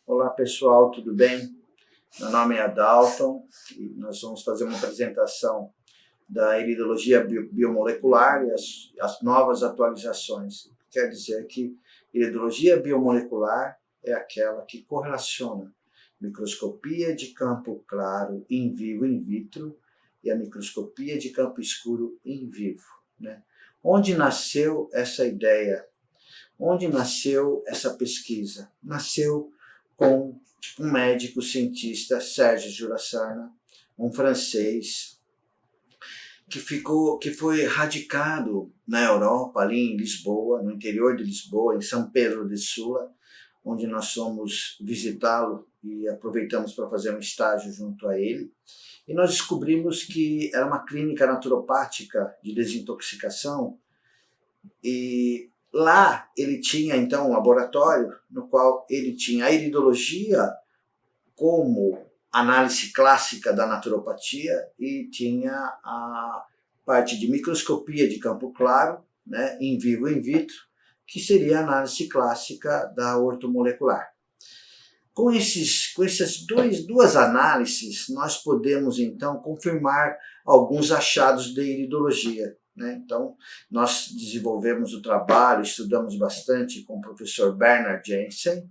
Olá pessoal, tudo bem? Meu nome é Adalton e nós vamos fazer uma apresentação da iridologia biomolecular e as novas atualizações. Quer dizer que iridologia biomolecular é aquela que correlaciona microscopia de campo claro in vivo in vitro e a microscopia de campo escuro in vivo, né? Onde nasceu essa ideia? Onde nasceu essa pesquisa? Nasceu com um médico cientista, Serge Jurassana, um francês, que foi radicado na Europa, ali em Lisboa, no interior de Lisboa, em São Pedro de Sula, onde nós fomos visitá-lo e aproveitamos para fazer um estágio junto a ele. E nós descobrimos que era uma clínica naturopática de desintoxicação e lá ele tinha então um laboratório no qual ele tinha a iridologia como análise clássica da naturopatia e tinha a parte de microscopia de campo claro, né, in vivo e in vitro, que seria a análise clássica da ortomolecular. Com essas duas análises, nós podemos então confirmar alguns achados de iridologia, né? Então, nós desenvolvemos o trabalho, estudamos bastante com o professor Bernard Jensen,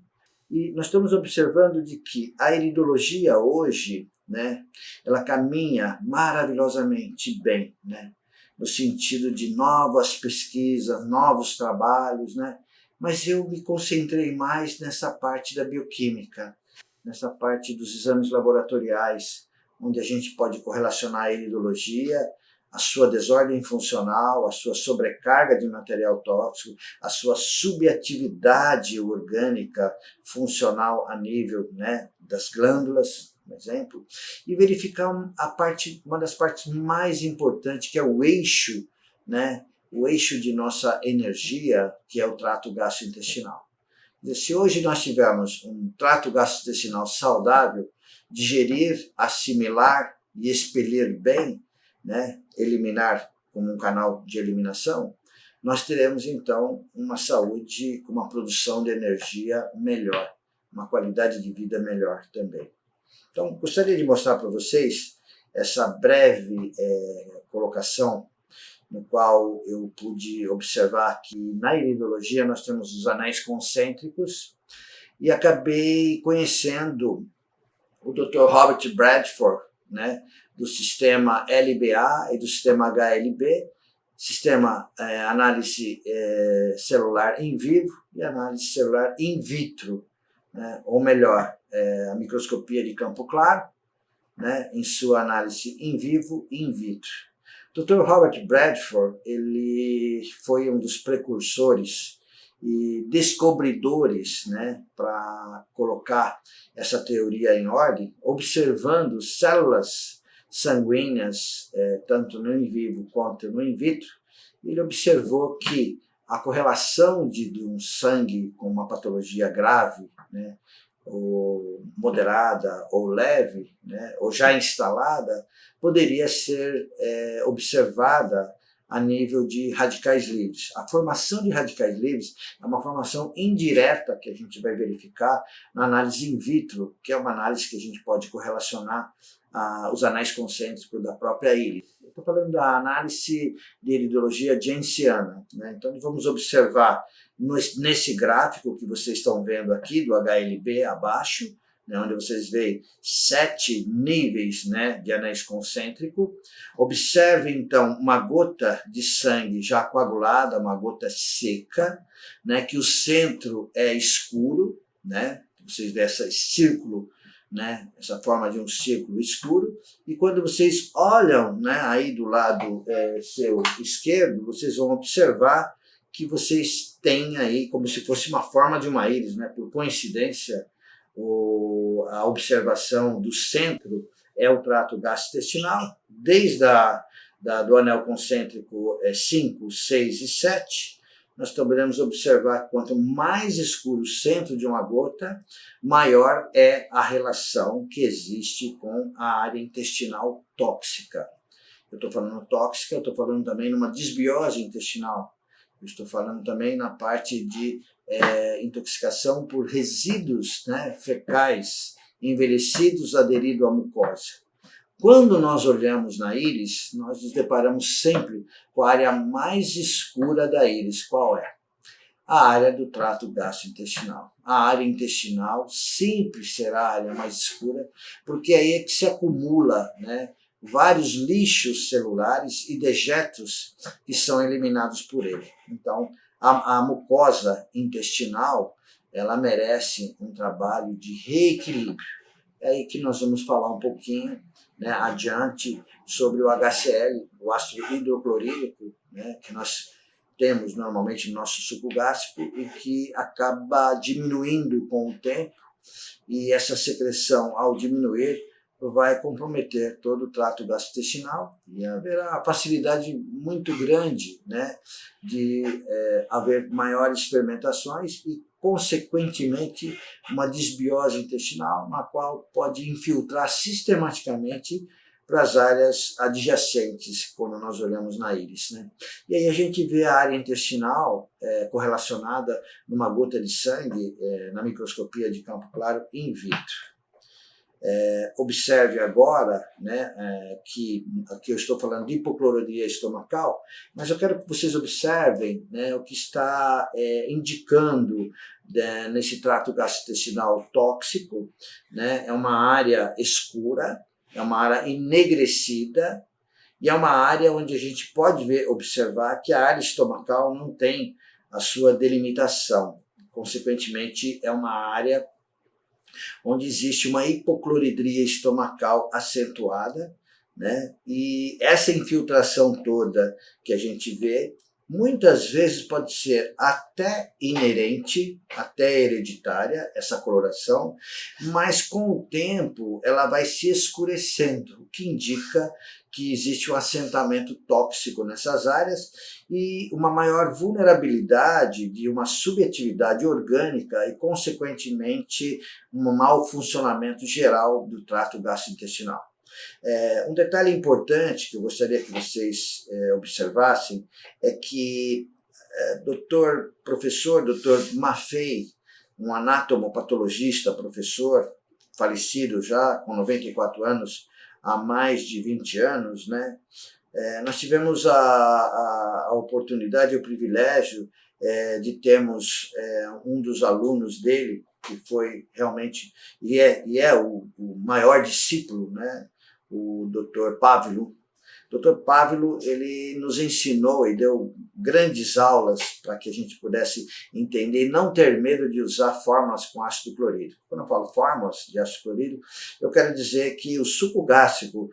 e nós estamos observando de que a iridologia hoje, né, ela caminha maravilhosamente bem, né, no sentido de novas pesquisas, novos trabalhos, né, mas eu me concentrei mais nessa parte da bioquímica, nessa parte dos exames laboratoriais, onde a gente pode correlacionar a iridologia, a sua desordem funcional, a sua sobrecarga de material tóxico, a sua subatividade orgânica funcional a nível, né, das glândulas, por exemplo, e verificar uma das partes mais importantes, que é o eixo, né, o eixo de nossa energia, que é o trato gastrointestinal. Se hoje nós tivermos um trato gastrointestinal saudável, digerir, assimilar e expelir bem, né, eliminar como um canal de eliminação, nós teremos então uma saúde com uma produção de energia melhor, uma qualidade de vida melhor também. Então, gostaria de mostrar para vocês essa breve colocação no qual eu pude observar que na iridologia nós temos os anéis concêntricos e acabei conhecendo o Dr. Robert Bradford, né, do sistema LBA e do sistema HLB, sistema análise celular in vivo e análise celular in vitro, né, ou melhor, a microscopia de campo claro, né, em sua análise in vivo e in vitro. Dr. Robert Bradford, ele foi um dos precursores e descobridores, né, para colocar essa teoria em ordem, observando células sanguíneas, tanto no in vivo quanto no in vitro. Ele observou que a correlação de um sangue com uma patologia grave, né, ou moderada ou leve, né, ou já instalada, poderia ser observada a nível de radicais livres. A formação de radicais livres é uma formação indireta que a gente vai verificar na análise in vitro, que é uma análise que a gente pode correlacionar os anéis concêntricos da própria íris. Eu estou falando da análise de iridologia jensiana, né? Então, vamos observar nesse gráfico que vocês estão vendo aqui, do HLB abaixo, né, onde vocês veem 7 níveis, né, de anéis concêntricos. Observe, então, uma gota de sangue já coagulada, uma gota seca, né, que o centro é escuro, né, vocês veem esse círculo, né, essa forma de um círculo escuro, e quando vocês olham, né, aí do lado seu esquerdo, vocês vão observar que vocês têm aí como se fosse uma forma de uma íris, né, por coincidência, a observação do centro é o trato gastrointestinal, desde do anel concêntrico 5, 6 e 7, nós podemos observar que quanto mais escuro o centro de uma gota, maior é a relação que existe com a área intestinal tóxica. Eu estou falando tóxica, eu estou falando também numa desbiose intestinal. Eu estou falando também na parte de intoxicação por resíduos, né, fecais envelhecidos aderidos à mucosa. Quando nós olhamos na íris, nós nos deparamos sempre com a área mais escura da íris. Qual é? A área do trato gastrointestinal. A área intestinal sempre será a área mais escura, porque aí é que se acumula, né, vários lixos celulares e dejetos que são eliminados por ele. Então, a mucosa intestinal, ela merece um trabalho de reequilíbrio. É aí que nós vamos falar um pouquinho, né, adiante sobre o HCl, o ácido hidroclorídrico, né, que nós temos normalmente no nosso suco gástrico e que acaba diminuindo com o tempo, e essa secreção, ao diminuir, vai comprometer todo o trato gastrointestinal e haverá facilidade muito grande, né, de haver maiores fermentações e, consequentemente, uma desbiose intestinal, na qual pode infiltrar sistematicamente para as áreas adjacentes, quando nós olhamos na íris, né? E aí a gente vê a área intestinal correlacionada numa gota de sangue na microscopia de campo claro in vitro. Observe agora, né, que aqui eu estou falando de hipocloridria estomacal, mas eu quero que vocês observem, né, o que está indicando, né, nesse trato gastrointestinal tóxico, né, é uma área escura, é uma área enegrecida e é uma área onde a gente pode observar que a área estomacal não tem a sua delimitação. Consequentemente, é uma área onde existe uma hipocloridria estomacal acentuada, né? E essa infiltração toda que a gente vê, muitas vezes pode ser até inerente, até hereditária, essa coloração, mas com o tempo ela vai se escurecendo, o que indica que existe um assentamento tóxico nessas áreas e uma maior vulnerabilidade de uma subatividade orgânica e, consequentemente, um mau funcionamento geral do trato gastrointestinal. Um detalhe importante que eu gostaria que vocês observassem é que professor Dr. Maffei, um anatomopatologista, professor, falecido já com 94 anos, há mais de 20 anos, né? Nós tivemos a oportunidade e o privilégio de termos um dos alunos dele, que foi realmente, e é o maior discípulo, né? O Dr. Pávilo. O Dr. Pávilo, ele nos ensinou e deu grandes aulas para que a gente pudesse entender e não ter medo de usar fórmulas com ácido clorídrico. Quando eu falo fórmulas de ácido clorídrico, eu quero dizer que o suco gástrico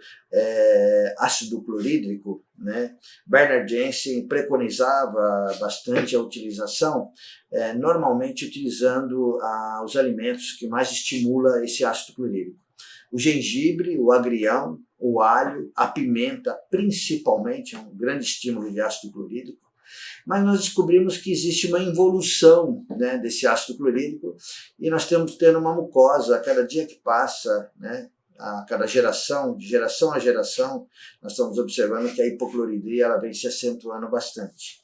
ácido clorídrico, né, Bernard Jensen preconizava bastante a utilização, normalmente utilizando os alimentos que mais estimulam esse ácido clorídrico. O gengibre, o agrião, o alho, a pimenta, principalmente, é um grande estímulo de ácido clorídrico. Mas nós descobrimos que existe uma involução, né, desse ácido clorídrico e nós estamos tendo uma mucosa a cada dia que passa, né, a cada geração, de geração a geração, nós estamos observando que a hipocloridria ela vem se acentuando bastante.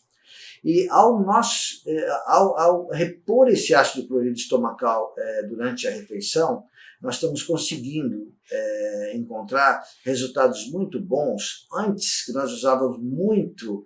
E ao repor esse ácido clorídrico estomacal durante a refeição, nós estamos conseguindo encontrar resultados muito bons. Antes, que nós usávamos muito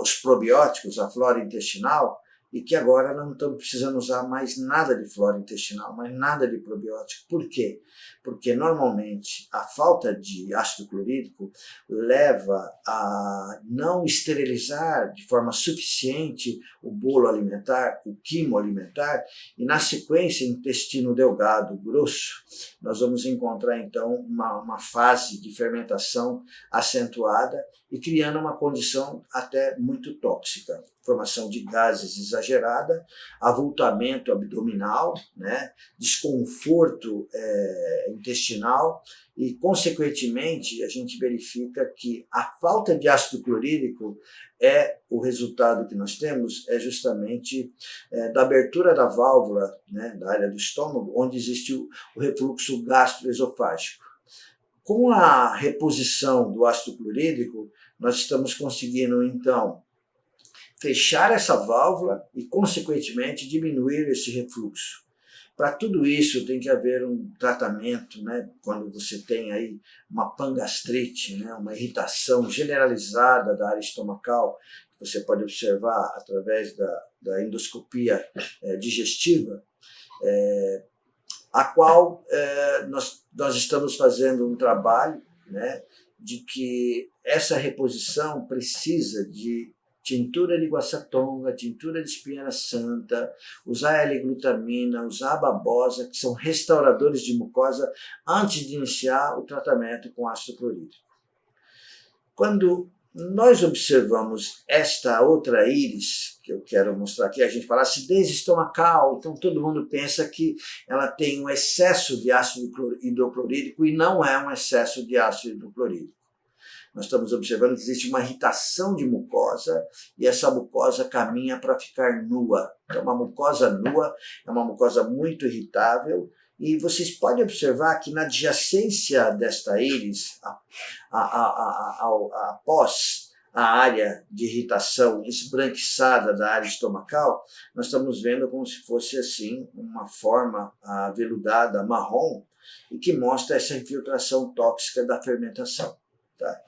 os probióticos, a flora intestinal, e que agora não estamos precisando usar mais nada de flora intestinal, mais nada de probiótico. Por quê? Porque normalmente a falta de ácido clorídrico leva a não esterilizar de forma suficiente o bolo alimentar, o quimo alimentar, e na sequência, intestino delgado, grosso, nós vamos encontrar então uma fase de fermentação acentuada e criando uma condição até muito tóxica. Formação de gases exagerada, avultamento abdominal, né, desconforto intestinal e, consequentemente, a gente verifica que a falta de ácido clorídrico o resultado que nós temos justamente da abertura da válvula, né, da área do estômago, onde existe o refluxo gastroesofágico. Com a reposição do ácido clorídrico, nós estamos conseguindo, então, fechar essa válvula e, consequentemente, diminuir esse refluxo. Para tudo isso tem que haver um tratamento, né? Quando você tem aí uma pangastrite, né? Uma irritação generalizada da área estomacal, que você pode observar através da endoscopia digestiva, a qual nós estamos fazendo um trabalho, né? De que essa reposição precisa de tintura de guaçatonga, tintura de espinheira santa, usar L-glutamina, usar babosa, que são restauradores de mucosa, antes de iniciar o tratamento com ácido clorídrico. Quando nós observamos esta outra íris, que eu quero mostrar aqui, a gente fala acidez estomacal, então todo mundo pensa que ela tem um excesso de ácido hidroclorídrico e não é um excesso de ácido hidroclorídrico. Nós estamos observando que existe uma irritação de mucosa e essa mucosa caminha para ficar nua. Então, uma mucosa nua é uma mucosa muito irritável e vocês podem observar que na adjacência desta íris, após a área de irritação esbranquiçada da área estomacal, nós estamos vendo como se fosse assim uma forma aveludada marrom e que mostra essa infiltração tóxica da fermentação. Tá?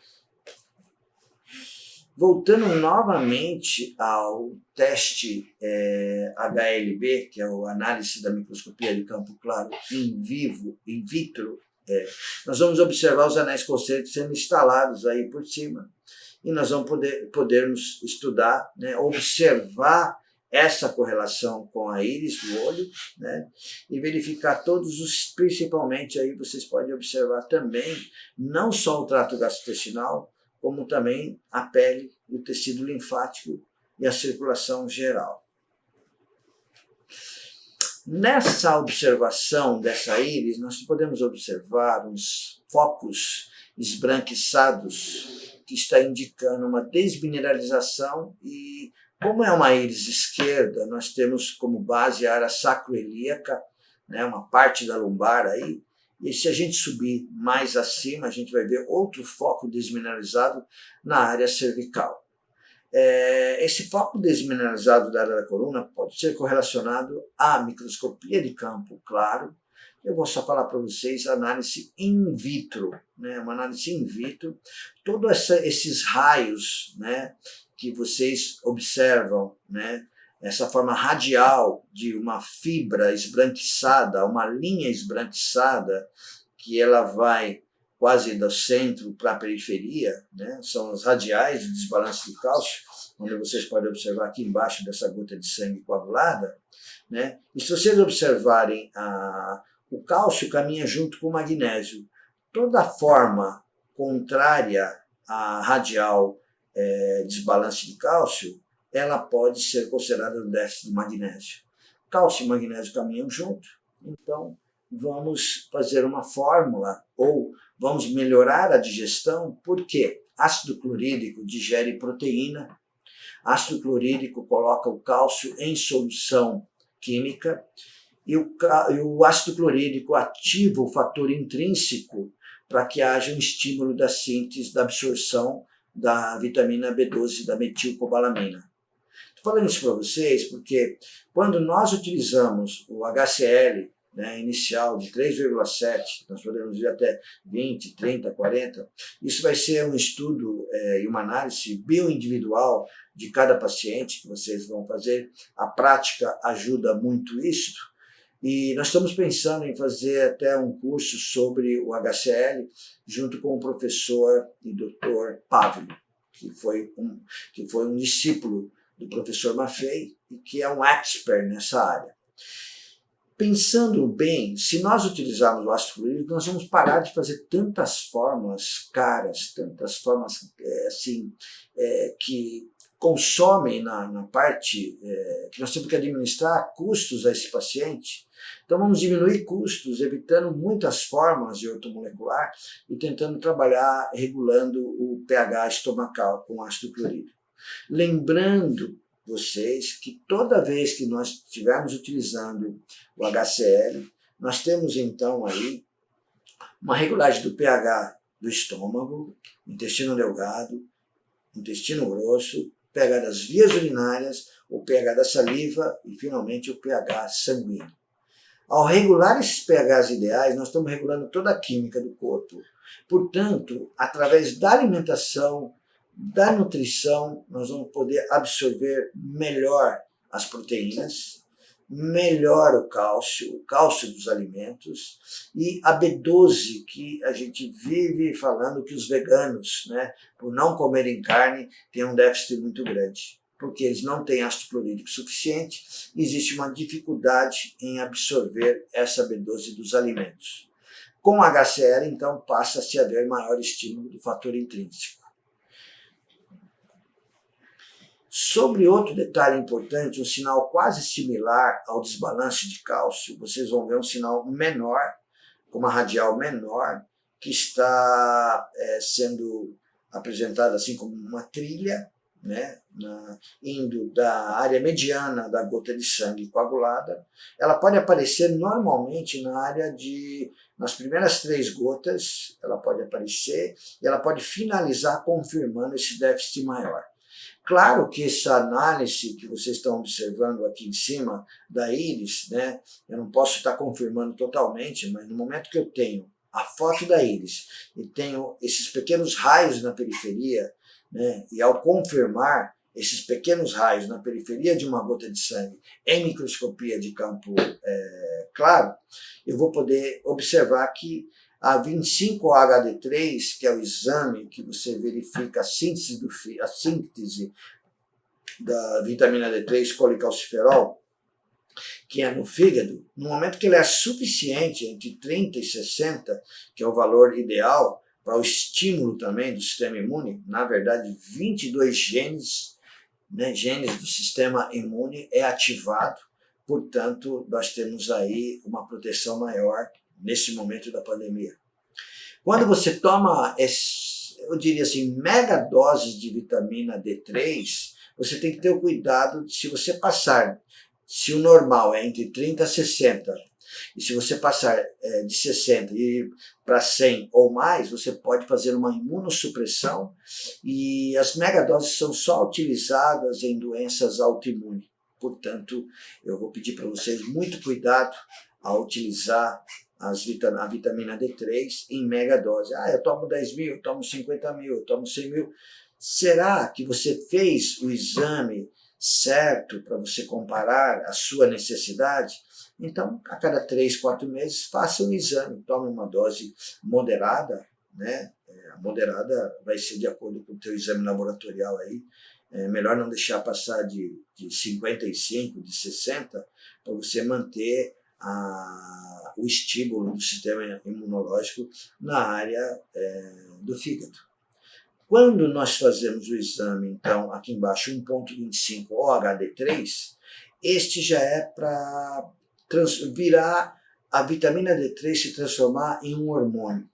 Voltando novamente ao teste HLB, que é a análise da microscopia de campo claro in vitro, nós vamos observar os anéis concêntricos sendo instalados aí por cima e nós vamos podermos estudar, né, observar essa correlação com a íris do olho, né, e verificar principalmente aí vocês podem observar também não só o trato gastrointestinal, como também a pele, o tecido linfático e a circulação geral. Nessa observação dessa íris, nós podemos observar uns focos esbranquiçados que está indicando uma desmineralização e, como é uma íris esquerda, nós temos como base a área sacroiliaca, né, uma parte da lombar aí. E se a gente subir mais acima, a gente vai ver outro foco desmineralizado na área cervical. Esse foco desmineralizado da área da coluna pode ser correlacionado à microscopia de campo claro. Eu vou só falar para vocês a análise in vitro, né? Uma análise in vitro. Todos esses raios, né, que vocês observam, né, essa forma radial de uma fibra esbranquiçada, uma linha esbranquiçada, que ela vai quase do centro para a periferia, né? São os radiais de desbalanço de cálcio, onde vocês podem observar aqui embaixo dessa gota de sangue coagulada, né? E se vocês observarem, o cálcio caminha junto com o magnésio. Toda forma contrária à radial desbalanço de cálcio, ela pode ser considerada um déficit de magnésio. Cálcio e magnésio caminham junto, então vamos fazer uma fórmula ou vamos melhorar a digestão, porque ácido clorídrico digere proteína, ácido clorídrico coloca o cálcio em solução química e o ácido clorídrico ativa o fator intrínseco para que haja um estímulo da síntese, da absorção da vitamina B12 da metilcobalamina. Estou falando isso para vocês porque quando nós utilizamos o HCl, né, inicial de 3,7, nós podemos ir até 20, 30, 40, isso vai ser um estudo e uma análise bioindividual de cada paciente que vocês vão fazer. A prática ajuda muito isso. E nós estamos pensando em fazer até um curso sobre o HCl junto com o professor e doutor Pavlo, que foi um discípulo do professor Maffei e que é um expert nessa área. Pensando bem, se nós utilizarmos o ácido clorídrico, nós vamos parar de fazer tantas fórmulas caras, tantas fórmulas que consomem na parte que nós temos que administrar custos a esse paciente. Então vamos diminuir custos, evitando muitas fórmulas de ortomolecular e tentando trabalhar regulando o pH estomacal com ácido clorídrico. Lembrando vocês que toda vez que nós estivermos utilizando o HCl, nós temos então aí uma regulagem do pH do estômago, intestino delgado, intestino grosso, pH das vias urinárias, o pH da saliva e, finalmente, o pH sanguíneo. Ao regular esses pHs ideais, nós estamos regulando toda a química do corpo. Portanto, através da alimentação, da nutrição, nós vamos poder absorver melhor as proteínas, melhor o cálcio dos alimentos, e a B12, que a gente vive falando que os veganos, né, por não comerem carne, têm um déficit muito grande, porque eles não têm ácido clorídrico suficiente e existe uma dificuldade em absorver essa B12 dos alimentos. Com HCl, então, passa-se a haver maior estímulo do fator intrínseco. Sobre outro detalhe importante, um sinal quase similar ao desbalanço de cálcio, vocês vão ver um sinal menor, com uma radial menor, que está sendo apresentada assim como uma trilha, né, indo da área mediana da gota de sangue coagulada. Ela pode aparecer normalmente na área nas primeiras 3 gotas, ela pode aparecer e ela pode finalizar confirmando esse déficit maior. Claro que essa análise que vocês estão observando aqui em cima da íris, né, eu não posso estar confirmando totalmente, mas no momento que eu tenho a foto da íris e tenho esses pequenos raios na periferia, né, e ao confirmar esses pequenos raios na periferia de uma gota de sangue em microscopia de campo claro, eu vou poder observar que a 25-HD3, que é o exame que você verifica a síntese da vitamina D3 colecalciferol, que é no fígado, no momento que ele é suficiente, entre 30 e 60, que é o valor ideal para o estímulo também do sistema imune, na verdade 22 genes, né, genes do sistema imune é ativado, portanto nós temos aí uma proteção maior nesse momento da pandemia. Quando você toma, eu diria assim, mega doses de vitamina D3, você tem que ter o cuidado de, se você passar, se o normal é entre 30 a 60, e se você passar de 60 e ir para 100 ou mais, você pode fazer uma imunossupressão, e as megadoses são só utilizadas em doenças autoimunes. Portanto, eu vou pedir para vocês muito cuidado ao utilizar a vitamina D3 em megadose. Eu tomo 10 mil, eu tomo 50 mil, eu tomo 100 mil. Será que você fez o exame certo para você comparar a sua necessidade? Então, a cada 3, 4 meses, faça um exame, tome uma dose moderada, né? A moderada vai ser de acordo com o teu exame laboratorial aí. É melhor não deixar passar de 55, de 60, para você manter o estímulo do sistema imunológico na área do fígado. Quando nós fazemos o exame, então, aqui embaixo, 1,25 OHD3, este já é para virar a vitamina D3 se transformar em um hormônio.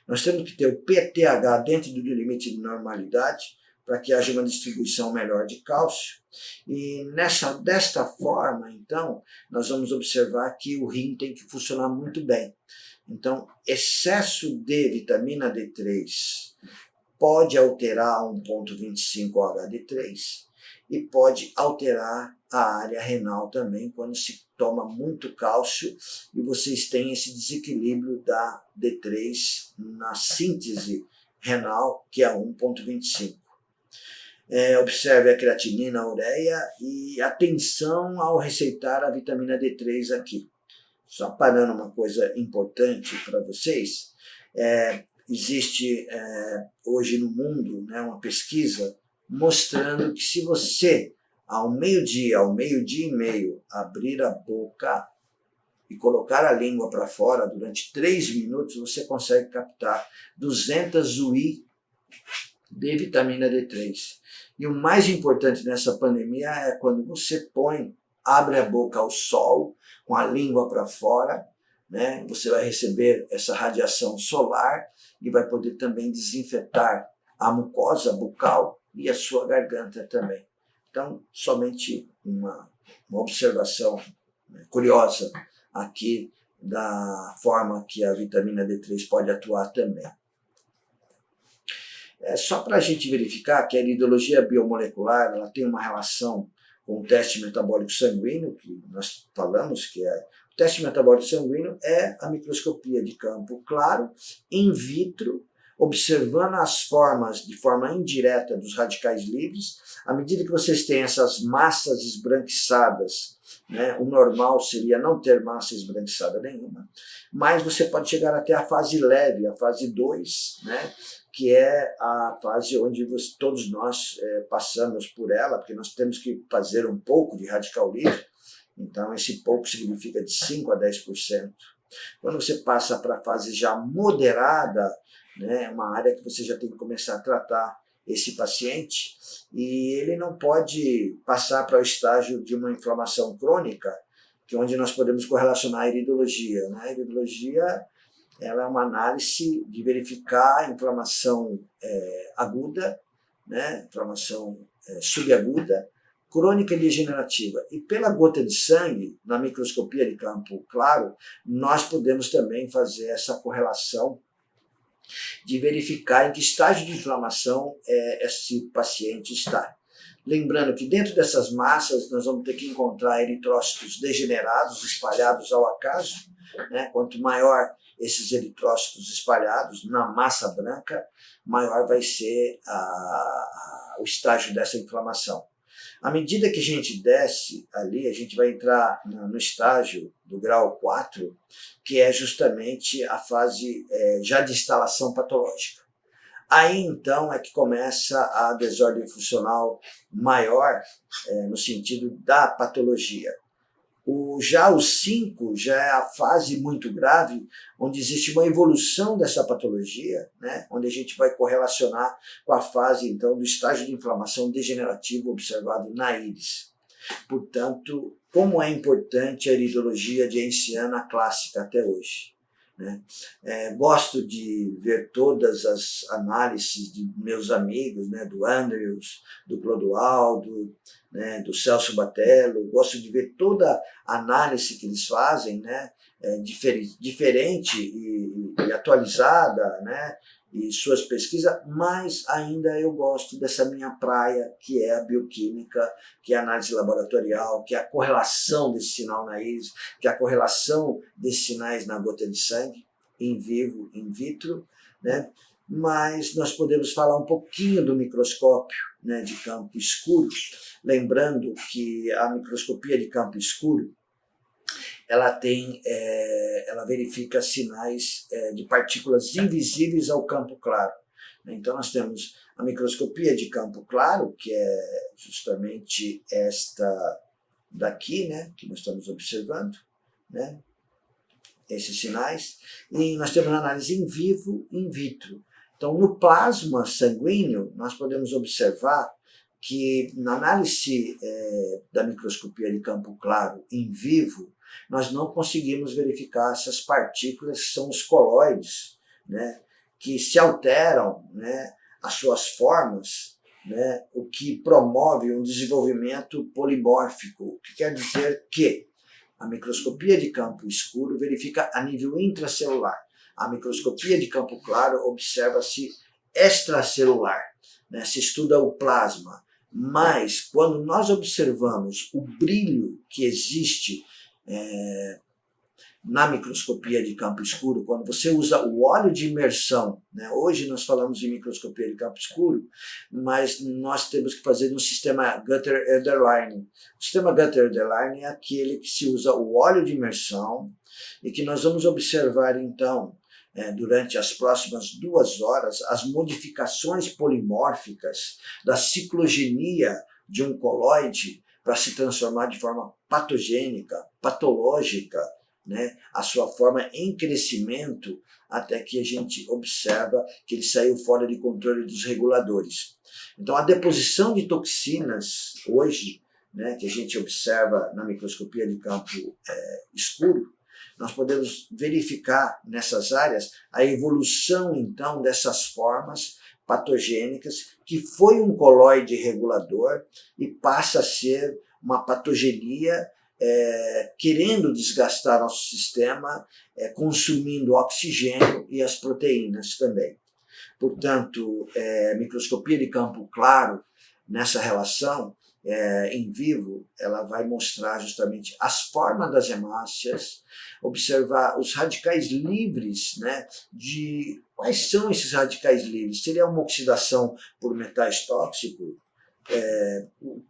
Nós temos que ter o PTH dentro do limite de normalidade, para que haja uma distribuição melhor de cálcio. E desta forma, então, nós vamos observar que o rim tem que funcionar muito bem. Então, excesso de vitamina D3 pode alterar 1,25 HD3 e pode alterar a área renal também, quando se toma muito cálcio e vocês têm esse desequilíbrio da D3 na síntese renal, que é 1,25. Observe a creatinina, a ureia e atenção ao receitar a vitamina D3 aqui. Só parando uma coisa importante para vocês, existe hoje no mundo, né, uma pesquisa mostrando que se você, ao meio-dia e meio, abrir a boca e colocar a língua para fora durante 3 minutos, você consegue captar 200 UI de vitamina D3. E o mais importante nessa pandemia é quando você abre a boca ao sol, com a língua para fora, né? Você vai receber essa radiação solar e vai poder também desinfetar a mucosa bucal e a sua garganta também. Então, somente uma observação curiosa aqui da forma que a vitamina D3 pode atuar também. Só para a gente verificar que a iridologia biomolecular ela tem uma relação com o teste metabólico sanguíneo, que nós falamos que o teste metabólico sanguíneo é a microscopia de campo claro, in vitro, observando as formas de forma indireta dos radicais livres. À medida que vocês têm essas massas esbranquiçadas, né, o normal seria não ter massa esbranquiçada nenhuma, mas você pode chegar até a fase leve, a fase 2, né, que é a fase onde todos nós passamos por ela, porque nós temos que fazer um pouco de radical livre, então esse pouco significa de 5 a 10%. Quando você passa para a fase já moderada, né, uma área que você já tem que começar a tratar esse paciente, e ele não pode passar para o estágio de uma inflamação crônica, que é onde nós podemos correlacionar a iridologia. Né? A iridologia ela é uma análise de verificar a inflamação aguda, né? Inflamação subaguda, crônica e degenerativa. E pela gota de sangue, na microscopia de campo claro, nós podemos também fazer essa correlação de verificar em que estágio de inflamação esse paciente está. Lembrando que dentro dessas massas nós vamos ter que encontrar eritrócitos degenerados, espalhados ao acaso, né? Quanto maior esses eritrócitos espalhados na massa branca, maior vai ser o estágio dessa inflamação. À medida que a gente desce ali, a gente vai entrar no estágio do grau 4, que é justamente a fase já de instalação patológica. Aí então é que começa a desordem funcional maior, no sentido da patologia. Já o 5 já é a fase muito grave, onde existe uma evolução dessa patologia, né? Onde a gente vai correlacionar com a fase então do estágio de inflamação degenerativa observado na íris. Portanto, como é importante a iridologia jensiana clássica até hoje. Né? Gosto de ver todas as análises de meus amigos, né, do Andrews, do Clodoaldo, né, do Celso Batello, gosto de ver toda a análise que eles fazem, né, diferente e atualizada, né, e suas pesquisas, mas ainda eu gosto dessa minha praia, que é a bioquímica, que é a análise laboratorial, que é a correlação desse sinal na íris, que é a correlação desses sinais na gota de sangue, in vivo, in vitro, né? Mas nós podemos falar um pouquinho do microscópio, né, de campo escuro, lembrando que a microscopia de campo escuro ela verifica sinais de partículas invisíveis ao campo claro. Então nós temos a microscopia de campo claro, que é justamente esta daqui, né, que nós estamos observando, né, esses sinais, e nós temos a análise in vivo e in vitro. Então no plasma sanguíneo nós podemos observar que na análise da microscopia de campo claro in vivo, nós não conseguimos verificar essas partículas que são os coloides, né, que se alteram, né, as suas formas, né, o que promove um desenvolvimento polimórfico, o que quer dizer que a microscopia de campo escuro verifica a nível intracelular. A microscopia de campo claro observa-se extracelular, né, se estuda o plasma. Mas quando nós observamos o brilho que existe na microscopia de campo escuro, quando você usa o óleo de imersão, né? Hoje nós falamos de microscopia de campo escuro, mas nós temos que fazer no sistema Gutter-Erderline. O sistema Gutter-Erderline é aquele que se usa o óleo de imersão e que nós vamos observar então, durante as próximas 2 horas, as modificações polimórficas da ciclogenia de um coloide para se transformar de forma patogênica, patológica, né, a sua forma em crescimento, até que a gente observa que ele saiu fora de controle dos reguladores. Então a deposição de toxinas hoje, né, que a gente observa na microscopia de campo escuro, nós podemos verificar nessas áreas a evolução então dessas formas patogênicas, que foi um coloide regulador e passa a ser uma patogenia querendo desgastar nosso sistema, consumindo oxigênio e as proteínas também. Portanto, microscopia de campo claro, nessa relação, em vivo, ela vai mostrar justamente as formas das hemácias, observar os radicais livres, né, de quais são esses radicais livres. Seria uma oxidação por metais tóxicos?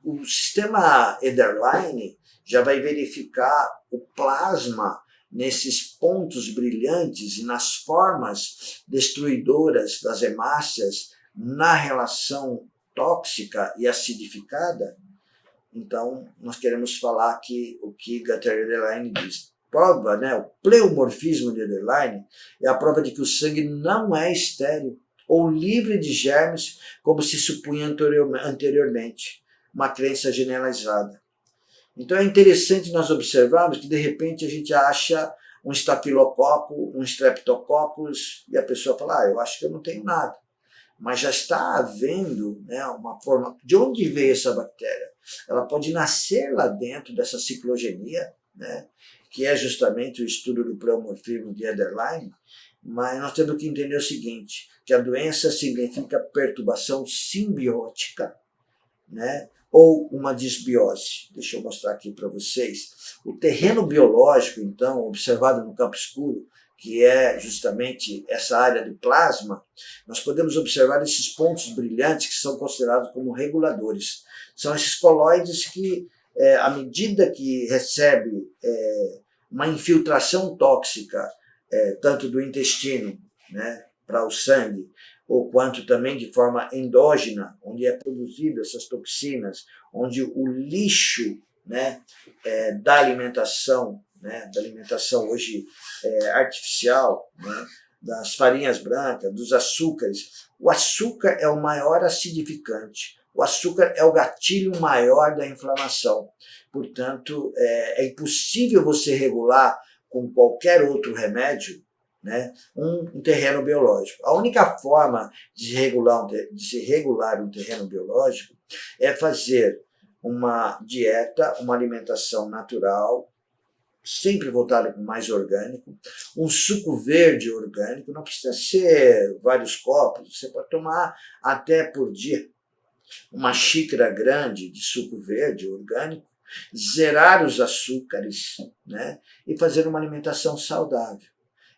O sistema Ederlein já vai verificar o plasma nesses pontos brilhantes e nas formas destruidoras das hemácias na relação tóxica e acidificada. Então, nós queremos falar aqui o que Gunther Ederlein diz. Prova, né, o pleomorfismo de Ederlein é a prova de que o sangue não é estéril ou livre de germes, como se supunha anteriormente, uma crença generalizada. Então é interessante nós observarmos que de repente a gente acha um estafilococo, um streptococcus, e a pessoa fala, eu acho que eu não tenho nada. Mas já está havendo, né, uma forma, de onde veio essa bactéria? Ela pode nascer lá dentro dessa ciclogenia, né, que é justamente o estudo do pleomorfismo de Ederlein, mas nós temos que entender o seguinte, que a doença significa perturbação simbiótica, né, ou uma disbiose. Deixa eu mostrar aqui para vocês. O terreno biológico, então, observado no campo escuro, que é justamente essa área do plasma, nós podemos observar esses pontos brilhantes que são considerados como reguladores. São esses coloides que, à medida que recebe uma infiltração tóxica, tanto do intestino, né, para o sangue, ou quanto também de forma endógena, onde é produzido essas toxinas, onde o lixo, né, da alimentação hoje artificial, né, das farinhas brancas, dos açúcares. O açúcar é o maior acidificante, o açúcar é o gatilho maior da inflamação. Portanto, é impossível você regular com qualquer outro remédio, né, um terreno biológico. A única forma de se regular um terreno biológico é fazer uma dieta, uma alimentação natural, sempre voltada para o mais orgânico, um suco verde orgânico, não precisa ser vários copos, você pode tomar até por dia uma xícara grande de suco verde orgânico, zerar os açúcares, né, e fazer uma alimentação saudável.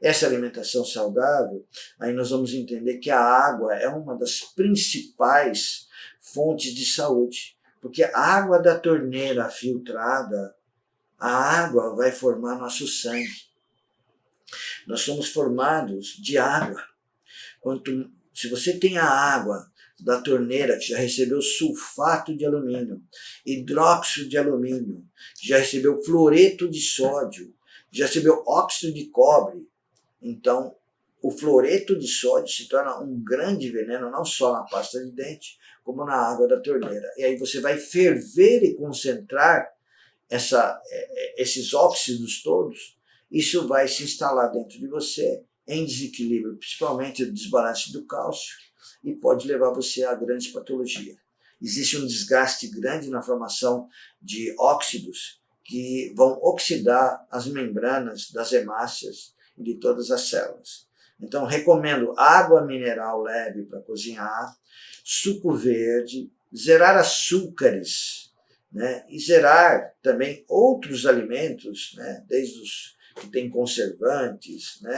Essa alimentação saudável, aí nós vamos entender que a água é uma das principais fontes de saúde, porque a água da torneira filtrada, a água vai formar nosso sangue. Nós somos formados de água. Se você tem a água da torneira que já recebeu sulfato de alumínio, hidróxido de alumínio, já recebeu fluoreto de sódio, já recebeu óxido de cobre, então o fluoreto de sódio se torna um grande veneno, não só na pasta de dente, como na água da torneira. E aí você vai ferver e concentrar esses óxidos todos, isso vai se instalar dentro de você em desequilíbrio, principalmente o desbalance do cálcio, e pode levar você a grandes patologias. Existe um desgaste grande na formação de óxidos que vão oxidar as membranas das hemácias e de todas as células. Então, recomendo água mineral leve para cozinhar, suco verde, zerar açúcares, né, e zerar também outros alimentos, né, desde os que têm conservantes, né,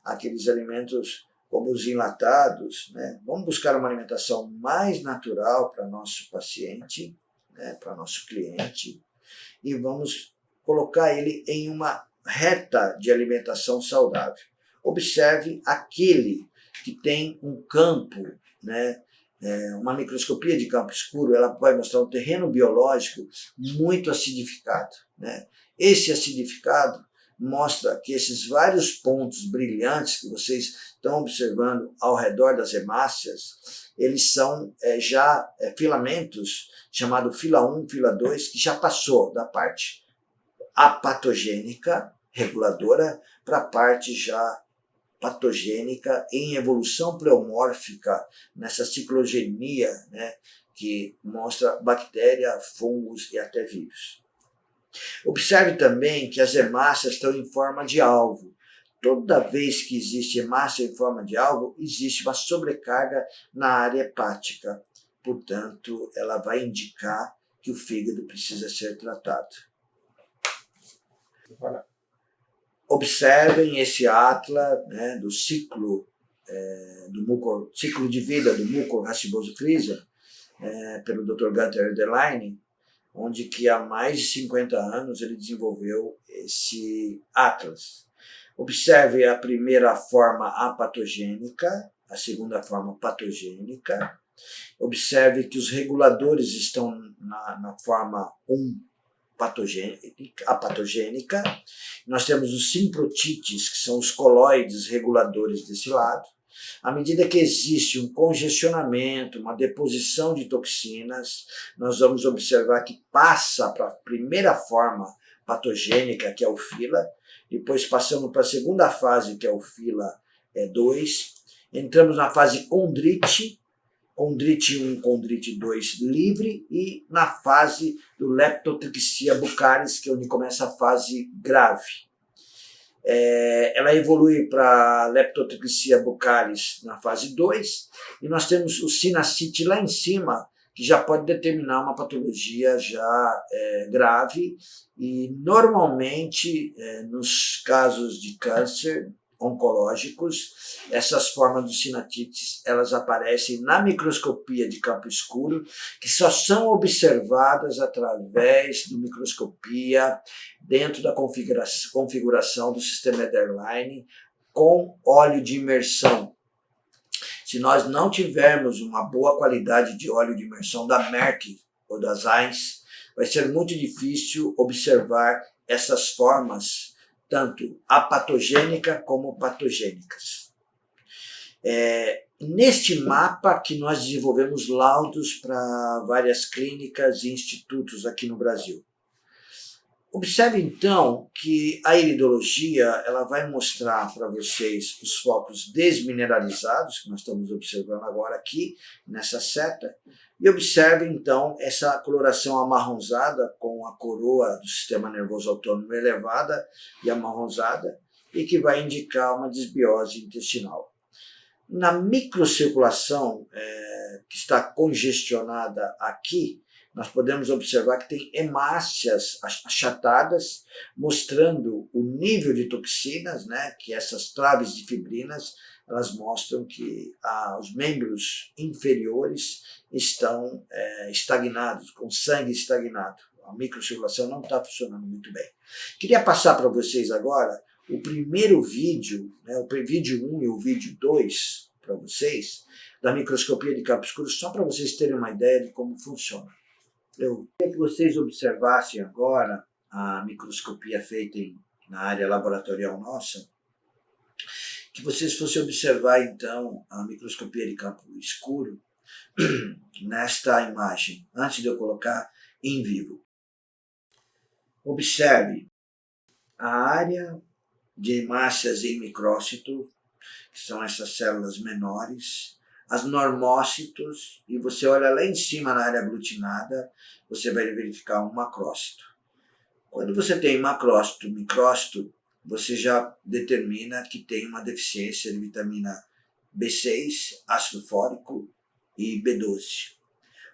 aqueles alimentos como os enlatados, né. Vamos buscar uma alimentação mais natural para nosso paciente, né, para nosso cliente, e vamos colocar ele em uma reta de alimentação saudável. Observe aquele que tem um campo, né, uma microscopia de campo escuro, ela vai mostrar um terreno biológico muito acidificado, né? Esse acidificado mostra que esses vários pontos brilhantes que vocês estão observando ao redor das hemácias, eles são já filamentos, chamado fila 1, fila 2, que já passou da parte apatogênica, reguladora, para a parte já patogênica em evolução pleomórfica, nessa ciclogenia, né, que mostra bactéria, fungos e até vírus. Observe também que as hemácias estão em forma de alvo. toda vez que existe hemácia em forma de alvo, existe uma sobrecarga na área hepática. Portanto, ela vai indicar que o fígado precisa ser tratado. Observem esse atlas, né, do ciclo, ciclo de vida do Mucor racemoso freezer, pelo Dr. Gunther Ehrlein, onde que há mais de 50 anos ele desenvolveu esse atlas. Observe a primeira forma apatogênica, a segunda forma patogênica. Observe que os reguladores estão na forma 1 apatogênica. Nós temos os simprotites, que são os coloides reguladores desse lado. À medida que existe um congestionamento, uma deposição de toxinas, nós vamos observar que passa para a primeira forma patogênica, que é o fila, depois passamos para a segunda fase, que é o fila 2, entramos na fase condrite, condrite 1, condrite 2 livre, e na fase do leptotrixia buccalis, que é onde começa a fase grave. Ela evolui para leptotrixia buccalis na fase 2, e nós temos o sinacite lá em cima, que já pode determinar uma patologia já grave, e normalmente nos casos de câncer oncológicos, essas formas do sinatites, elas aparecem na microscopia de campo escuro, que só são observadas através da microscopia dentro da configuração do sistema Ehrlein com óleo de imersão. Se nós não tivermos uma boa qualidade de óleo de imersão da Merck ou da Zeiss, vai ser muito difícil observar essas formas, tanto apatogênica como patogênicas. Neste mapa que nós desenvolvemos laudos para várias clínicas e institutos aqui no Brasil. Observe então que a iridologia ela vai mostrar para vocês os focos desmineralizados, que nós estamos observando agora aqui, nessa seta, e observe então essa coloração amarronzada com a coroa do sistema nervoso autônomo elevada e amarronzada, e que vai indicar uma desbiose intestinal. Na microcirculação, que está congestionada aqui, nós podemos observar que tem hemácias achatadas, mostrando o nível de toxinas, né, que essas traves de fibrinas, elas mostram que os membros inferiores estão estagnados, com sangue estagnado. A microcirculação não está funcionando muito bem. Queria passar para vocês agora o primeiro vídeo, né, o vídeo 1 e o vídeo 2, para vocês, da microscopia de campo escuro, só para vocês terem uma ideia de como funciona. Eu queria que vocês observassem agora a microscopia feita na área laboratorial nossa, que vocês fossem observar então a microscopia de campo escuro nesta imagem, antes de eu colocar em vivo. Observe a área de hemácias em micrócito, que são essas células menores, as normócitos, e você olha lá em cima na área aglutinada, você vai verificar um macrócito. Quando você tem macrócito, micrócito, você já determina que tem uma deficiência de vitamina B6, ácido fólico e B12.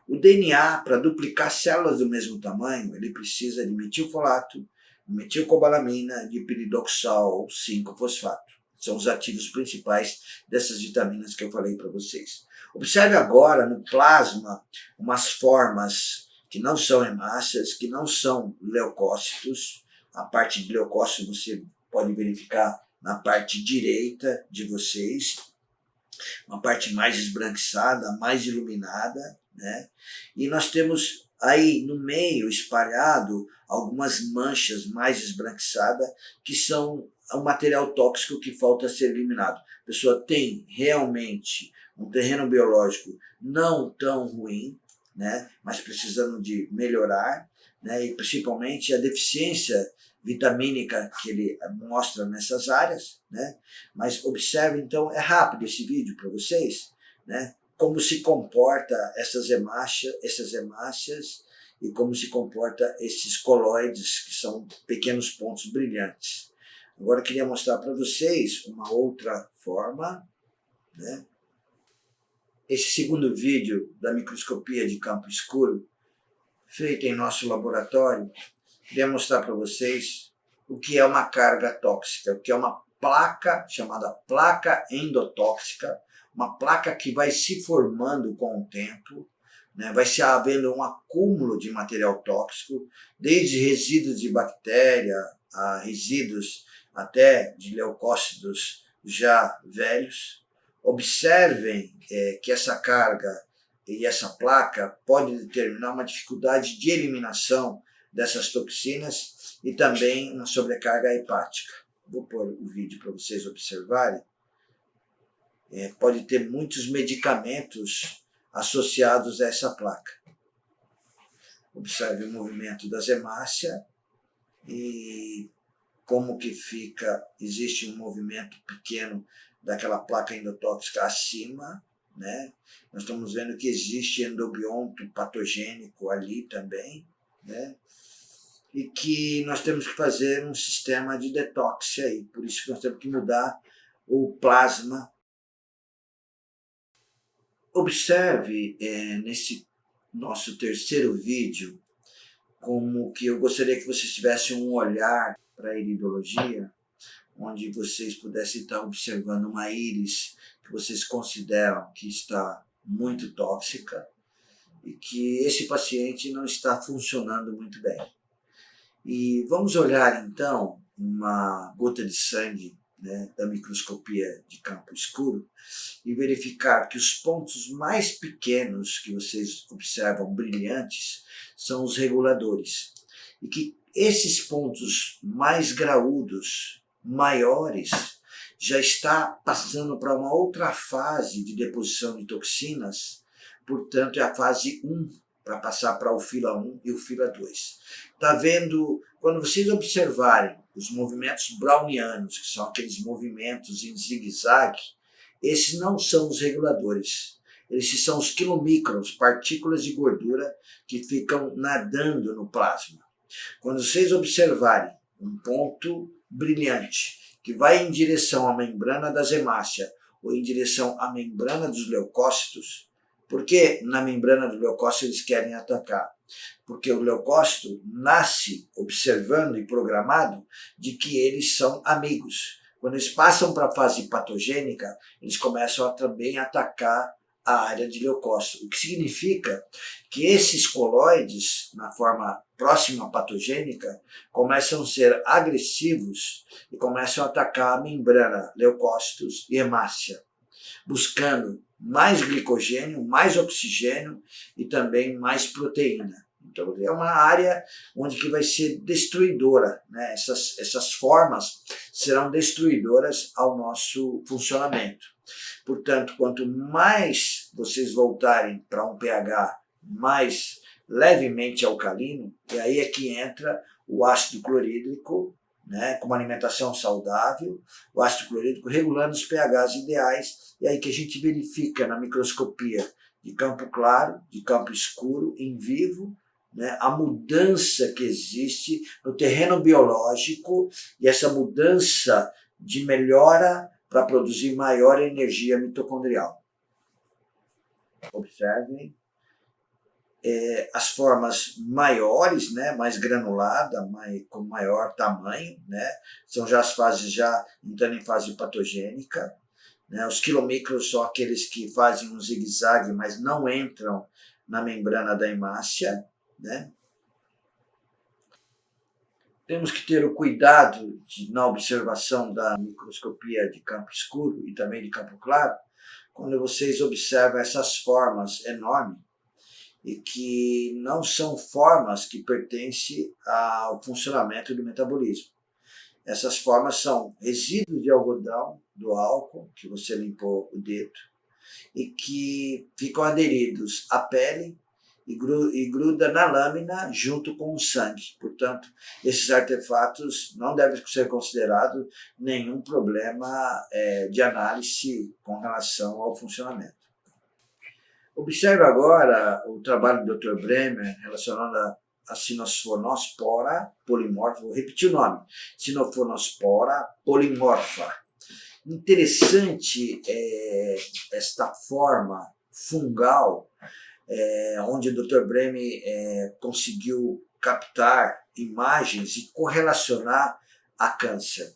O DNA, para duplicar células do mesmo tamanho, ele precisa de metilfolato, metilcobalamina e piridoxal 5-fosfato. São os ativos principais dessas vitaminas que eu falei para vocês. Observe agora no plasma umas formas que não são hemácias, que não são leucócitos. A parte de leucócito você pode verificar na parte direita de vocês. Uma parte mais esbranquiçada, mais iluminada, né? E nós temos aí no meio espalhado algumas manchas mais esbranquiçadas, que são o material tóxico que falta ser eliminado. A pessoa tem realmente um terreno biológico não tão ruim, né, mas precisando de melhorar, né, e principalmente a deficiência vitamínica que ele mostra nessas áreas, né? Mas observe então, é rápido esse vídeo para vocês, né, como se comporta essas hemácias e como se comporta esses coloides, que são pequenos pontos brilhantes. Agora eu queria mostrar para vocês uma outra forma, né? Esse segundo vídeo da microscopia de campo escuro, feito em nosso laboratório, queria mostrar para vocês o que é uma carga tóxica, o que é uma placa chamada placa endotóxica, uma placa que vai se formando com o tempo, né? Vai se havendo um acúmulo de material tóxico, desde resíduos de bactéria a resíduos até de leucócitos já velhos. Observem que essa carga e essa placa pode determinar uma dificuldade de eliminação dessas toxinas e também uma sobrecarga hepática. Vou pôr o vídeo para vocês observarem. Pode ter muitos medicamentos associados a essa placa. Observe o movimento das hemácias e como que fica, existe um movimento pequeno daquela placa endotóxica acima, né? Nós estamos vendo que existe endobionto patogênico ali também, né? E que nós temos que fazer um sistema de detox aí, por isso que nós temos que mudar o plasma. Observe nesse nosso terceiro vídeo como que eu gostaria que vocês tivessem um olhar para a iridologia, onde vocês pudessem estar observando uma íris que vocês consideram que está muito tóxica e que esse paciente não está funcionando muito bem. E vamos olhar então uma gota de sangue, né, da microscopia de campo escuro e verificar que os pontos mais pequenos que vocês observam brilhantes são os reguladores e que esses pontos mais graúdos, maiores, já está passando para uma outra fase de deposição de toxinas, portanto é a fase 1, para passar para o fila 1 e o fila 2. Está vendo, quando vocês observarem os movimentos brownianos, que são aqueles movimentos em zigue-zague, esses não são os reguladores. Esses são os quilomicrons, partículas de gordura que ficam nadando no plasma. Quando vocês observarem um ponto brilhante que vai em direção à membrana das hemácias ou em direção à membrana dos leucócitos, por que na membrana do leucócito eles querem atacar? Porque o leucócito nasce observando e programado de que eles são amigos. Quando eles passam para a fase patogênica, eles começam a também atacar a área de leucócito, o que significa que esses coloides, na forma próxima patogênica, começam a ser agressivos e começam a atacar a membrana, leucócitos e hemácia, buscando mais glicogênio, mais oxigênio e também mais proteína. Então é uma área onde que vai ser destruidora, né? Essas formas serão destruidoras ao nosso funcionamento. Portanto, quanto mais vocês voltarem para um pH mais levemente alcalino, e aí é que entra o ácido clorídrico, né, com uma alimentação saudável, o ácido clorídrico regulando os pHs ideais, e aí que a gente verifica na microscopia de campo claro, de campo escuro, em vivo, né, a mudança que existe no terreno biológico e essa mudança de melhora para produzir maior energia mitocondrial. Observem as formas maiores, né, mais granulada, com maior tamanho, né, são já as fases já entrando em fase patogênica, né, os quilomicros são aqueles que fazem um zigue-zague, mas não entram na membrana da hemácia, né. Temos que ter o cuidado na observação da microscopia de campo escuro e também de campo claro, quando vocês observam essas formas enormes, e que não são formas que pertencem ao funcionamento do metabolismo. Essas formas são resíduos de algodão, do álcool, que você limpou o dedo, e que ficam aderidos à pele e gruda na lâmina junto com o sangue. Portanto, esses artefatos não devem ser considerados nenhum problema de análise com relação ao funcionamento. Observe agora o trabalho do Dr. Bremer relacionado a Sinosfonospora polimorfa, vou repetir o nome, Sinosfonospora polimorfa. Interessante esta forma fungal, onde o Dr. Breme conseguiu captar imagens e correlacionar a câncer.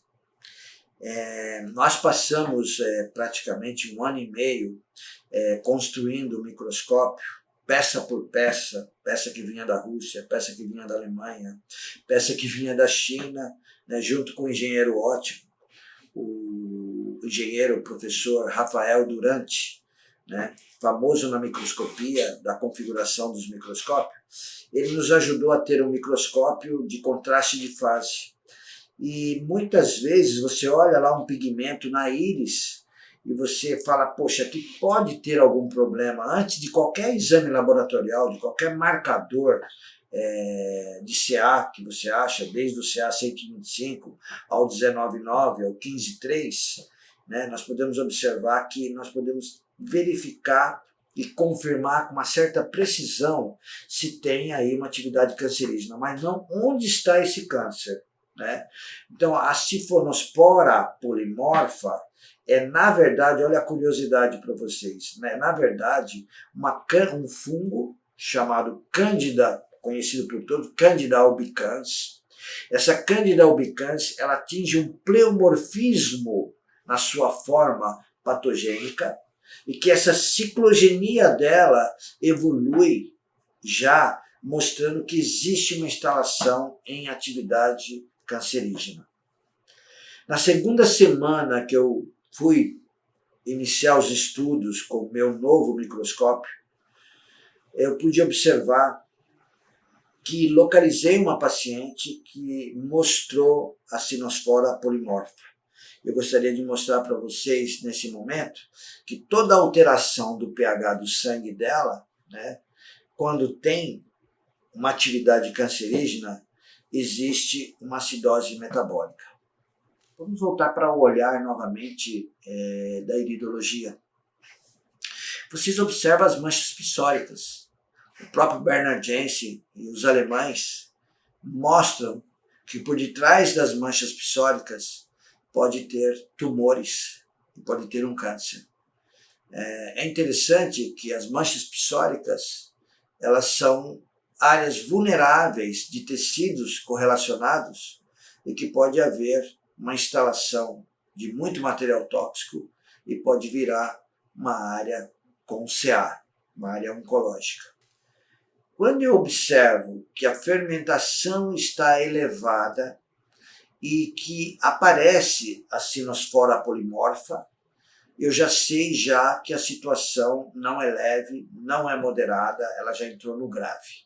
Nós passamos praticamente 1 ano e meio construindo o microscópio, peça por peça, peça que vinha da Rússia, peça que vinha da Alemanha, peça que vinha da China, né, junto com o engenheiro óptico, o engenheiro professor Rafael Durante, né, famoso na microscopia, da configuração dos microscópios. Ele nos ajudou a ter um microscópio de contraste de fase. E muitas vezes você olha lá um pigmento na íris e você fala, poxa, aqui pode ter algum problema. Antes de qualquer exame laboratorial, de qualquer marcador de CA que você acha, desde o CA 125 ao 19,9, ao 15,3, né, nós podemos observar que nós podemos verificar e confirmar com uma certa precisão se tem aí uma atividade cancerígena, mas não onde está esse câncer. Né? Então, a Sifonospora polimorfa na verdade, olha a curiosidade para vocês, né? Na verdade, um fungo chamado Candida, conhecido por todos, Candida albicans. Essa Candida albicans, ela atinge um pleomorfismo na sua forma patogênica e que essa ciclogenia dela evolui já mostrando que existe uma instalação em atividade cancerígena. Na segunda semana que eu fui iniciar os estudos com o meu novo microscópio, eu pude observar que localizei uma paciente que mostrou a Sinosfora polimorfa. Eu gostaria de mostrar para vocês, nesse momento, que toda alteração do pH do sangue dela, né, quando tem uma atividade cancerígena, existe uma acidose metabólica. Vamos voltar para o olhar novamente da iridologia. Vocês observam as manchas psóricas. O próprio Bernard Jensen e os alemães mostram que por detrás das manchas psóricas pode ter tumores, pode ter um câncer. É interessante que as manchas psóricas, elas são áreas vulneráveis de tecidos correlacionados e que pode haver uma instalação de muito material tóxico e pode virar uma área com CA, uma área oncológica. Quando eu observo que a fermentação está elevada e que aparece a Sinosfora polimorfa, eu já sei que a situação não é leve, não é moderada, ela já entrou no grave.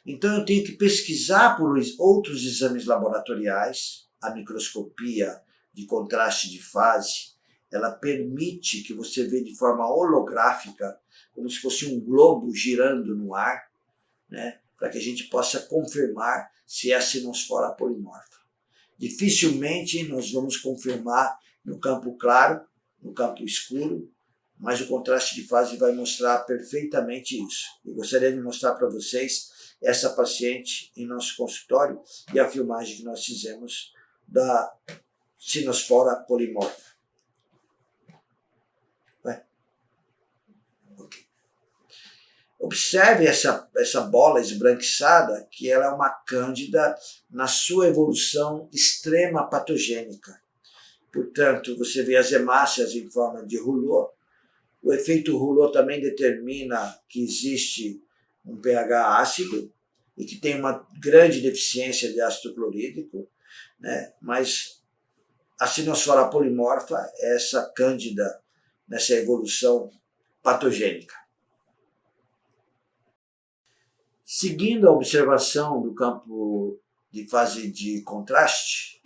Então eu tenho que pesquisar por outros exames laboratoriais. A microscopia de contraste de fase, ela permite que você veja de forma holográfica, como se fosse um globo girando no ar, né, para que a gente possa confirmar se é a Sinosfora polimorfa. Dificilmente nós vamos confirmar no campo claro, no campo escuro, mas o contraste de fase vai mostrar perfeitamente isso. Eu gostaria de mostrar para vocês essa paciente em nosso consultório e a filmagem que nós fizemos da Sinosfora polimorfa. Okay. Observe essa bola esbranquiçada, que ela é uma cândida na sua evolução extrema patogênica. Portanto, você vê as hemácias em forma de rouleau. O efeito rouleau também determina que existe um pH ácido e que tem uma grande deficiência de ácido clorídrico, né? Mas a Sinosfora polimorfa é essa cândida nessa evolução patogênica. Seguindo a observação do campo de fase de contraste,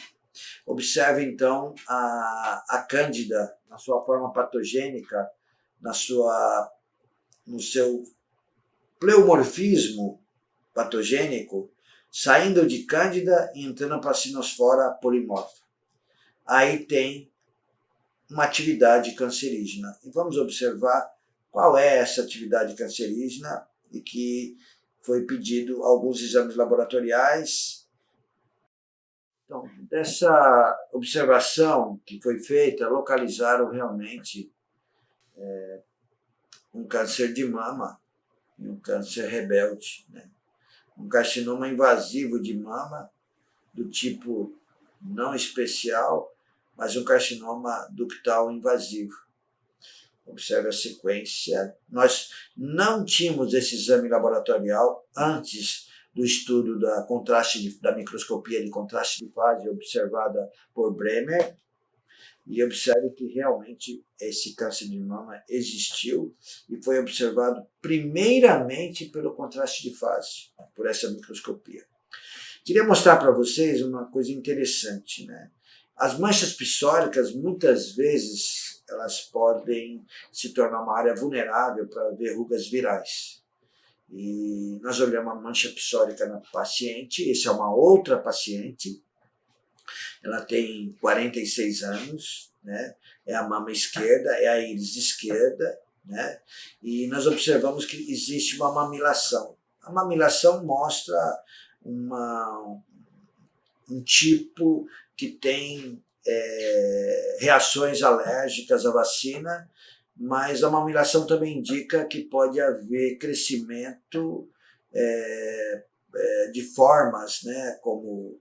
observe então a cândida na sua forma patogênica, no seu pleomorfismo patogênico, saindo de cândida e entrando para a Sinosfora polimorfa. Aí tem uma atividade cancerígena. E vamos observar qual é essa atividade cancerígena e que foi pedido alguns exames laboratoriais. Então, dessa observação que foi feita, localizaram realmente um câncer de mama e um câncer rebelde, né? Um carcinoma invasivo de mama do tipo não especial, mas um carcinoma ductal invasivo. Observe a sequência. Nós não tínhamos esse exame laboratorial antes do estudo da microscopia de contraste de fase observada por Bremer, e observe que realmente esse câncer de mama existiu e foi observado primeiramente pelo contraste de fase, por essa microscopia. Queria mostrar para vocês uma coisa interessante, né? As manchas psóricas, muitas vezes, elas podem se tornar uma área vulnerável para verrugas virais. E nós olhamos a mancha psórica na paciente, essa é uma outra paciente, ela tem 46 anos, né? É a mama esquerda, é a íris esquerda, né? E nós observamos que existe uma mamilação. A mamilação mostra um tipo que tem reações alérgicas à vacina, mas a mamilação também indica que pode haver crescimento de formas, né, como